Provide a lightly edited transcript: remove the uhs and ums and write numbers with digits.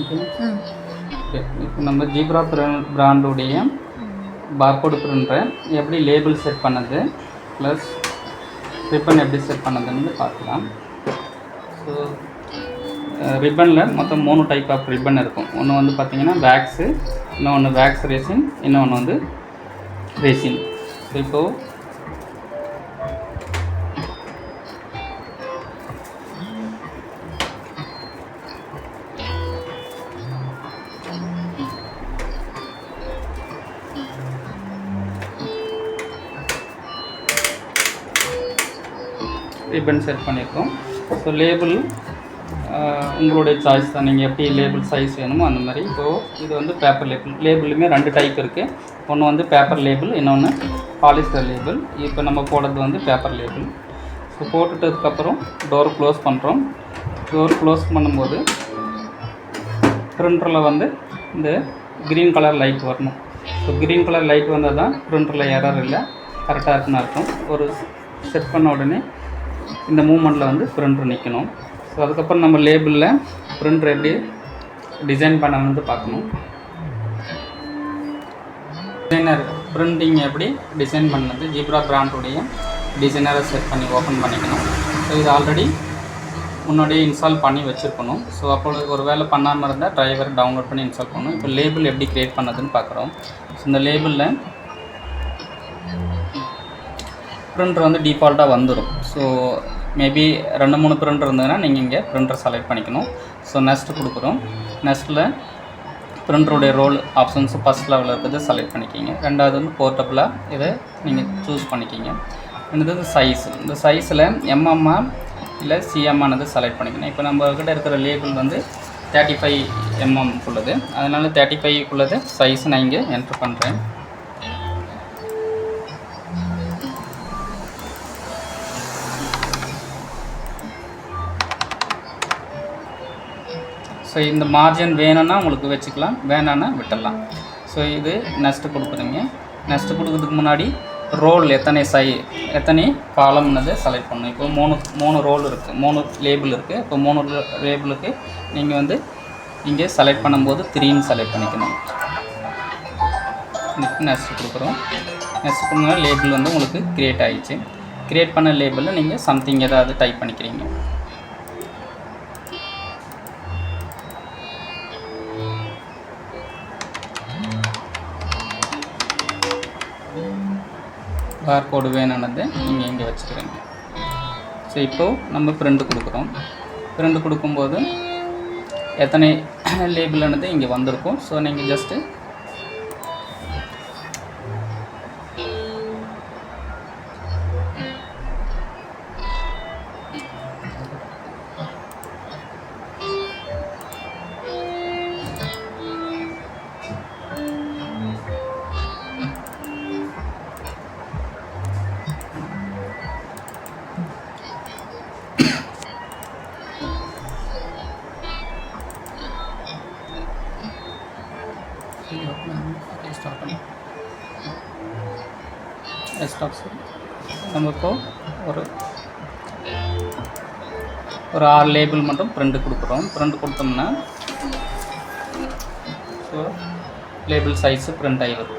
Okay. இப்போ நம்ம zebra பிராண்டுடைய barcode பிரிண்டரை எப்படி லேபிள் செட் பண்ணது ப்ளஸ் ரிப்பன் எப்படி செட் பண்ணதுன்னு பார்க்கலாம். ஸோ ரிப்பனில் மொத்தம் 3 டைப் ஆஃப் ரிப்பன் இருக்கும். ஒன்று வந்து பார்த்திங்கன்னா வேக்ஸு, இன்னொன்று வேக்ஸ் ரெசின், இன்னொன்று வந்து ரெசின். ஸோ இப்போது ரிப்பன் செட் பண்ணியிருக்கோம். ஸோ லேபிள் உங்களுடைய சாய்ஸ் தான், நீங்கள் எப்படி லேபிள் சைஸ் வேணுமோ அந்த மாதிரி. இப்போது இது வந்து பேப்பர் லேபிள். லேபிளுமே 2 டைப் இருக்குது. ஒன்று வந்து பேப்பர் லேபிள், இன்னொன்று பாலிஸ்டர் லேபிள். இப்போ நம்ம போடுறது வந்து பேப்பர் லேபிள். ஸோ போட்டுட்டதுக்கப்புறம் டோர் க்ளோஸ் பண்ணுறோம். டோர் க்ளோஸ் பண்ணும்போது ப்ரிண்டரில் வந்து இந்த க்ரீன் கலர் லைட் வரணும். ஸோ க்ரீன் கலர் லைட் வந்தால் தான் ப்ரிண்டரில் எரர் இல்லை, கரெக்டாக இருக்குன்னு அர்த்தம். ஒரு செட் பண்ண உடனே இந்த மூமெண்ட்டில் வந்து ப்ரிண்டர் நிற்கணும். ஸோ அதுக்கப்புறம் நம்ம லேபிளில் ப்ரிண்டர் எப்படி டிசைன் பண்ணணும்னு பார்க்கணும். டிசைனர் ப்ரிண்டிங் எப்படி டிசைன் பண்ணது ஜீப்ரா பிராண்டுடைய டிசைனரை செட் பண்ணி ஓப்பன் பண்ணிக்கணும். ஸோ இது ஆல்ரெடி முன்னாடியே இன்ஸ்டால் பண்ணி வச்சுருக்கணும். ஸோ அப்போ ஒரு வேலை பண்ணாமல் இருந்தால் டிரைவர் டவுன்லோட் பண்ணி இன்ஸ்டால் பண்ணணும். இப்போ லேபிள் எப்படி க்ரியேட் பண்ணதுன்னு பார்க்குறோம். ஸோ இந்த லேபிளில் ப்ரிண்டர் வந்து டிஃபால்ட்டாக வந்துடும். ஸோ மேபி 2-3 ப்ரிண்டர் இருந்ததுன்னா நீங்கள் இங்கே ப்ரிண்டர் செலக்ட் பண்ணிக்கணும். ஸோ நெக்ஸ்ட்டு கொடுக்குறோம். நெக்ஸ்ட்டில் ப்ரிண்டருடைய ரோல் ஆப்ஷன்ஸ் ஃபஸ்ட் லெவலில் இருக்கிறது செலக்ட் பண்ணிக்கிங்க. ரெண்டாவது வந்து போர்ட்டபுளாக இதை நீங்கள் சூஸ் பண்ணிக்கிங்க. ரெண்டாவது சைஸ். இந்த சைஸில் எம்எம்ஆ இல்லை சிஎம்ஆனது செலக்ட் பண்ணிக்கணும். இப்போ நம்மக்கிட்ட இருக்கிற லேபிள் வந்து 35 mm உள்ளது. அதனால் 35 சைஸ் நான் இங்கே என்ட்ரு பண்ணுறேன். ஸோ இந்த மார்ஜின் வேணும்னா உங்களுக்கு வச்சுக்கலாம், வேணான்னா விட்டுடலாம். ஸோ இது நெக்ஸ்ட்டு கொடுக்குறீங்க. நெக்ஸ்ட்டு கொடுக்குறதுக்கு முன்னாடி ரோல் எத்தனை காலம்னதை செலக்ட் பண்ணணும். இப்போ 3 ரோல் இருக்குது, 3 லேபிள் இருக்குது. இப்போ 3 லேபிளுக்கு நீங்கள் வந்து இங்கே செலக்ட் பண்ணும்போது 3ன்னு செலக்ட் பண்ணிக்கணும். நெக்ஸ்ட்டு கொடுக்குறோம். நெக்ஸ்ட் கொடுங்க லேபிள் வந்து உங்களுக்கு க்ரியேட் ஆகிடுச்சு. க்ரியேட் பண்ண லேபிளில் நீங்கள் சம்திங் ஏதாவது டைப் பண்ணிக்கிறீங்க. பார்கோடு வேணும்னது நீங்கள் இங்கே வச்சுக்கிறீங்க. ஸோ இப்போது நம்ம ப்ரிண்ட் கொடுக்குறோம். ப்ரிண்ட் கொடுக்கும்போது எத்தனை லேபிள்னது இங்கே வந்திருக்கும். ஸோ நீங்கள் ஜஸ்ட்டு நம்ம இப்போ ஒரு 6 லேபிள் மட்டும் பிரிண்ட் கொடுக்குறோம். பிரிண்ட் கொடுத்தோம்னா ஸோ லேபிள் சைஸு பிரிண்ட் ஆகி வரும்.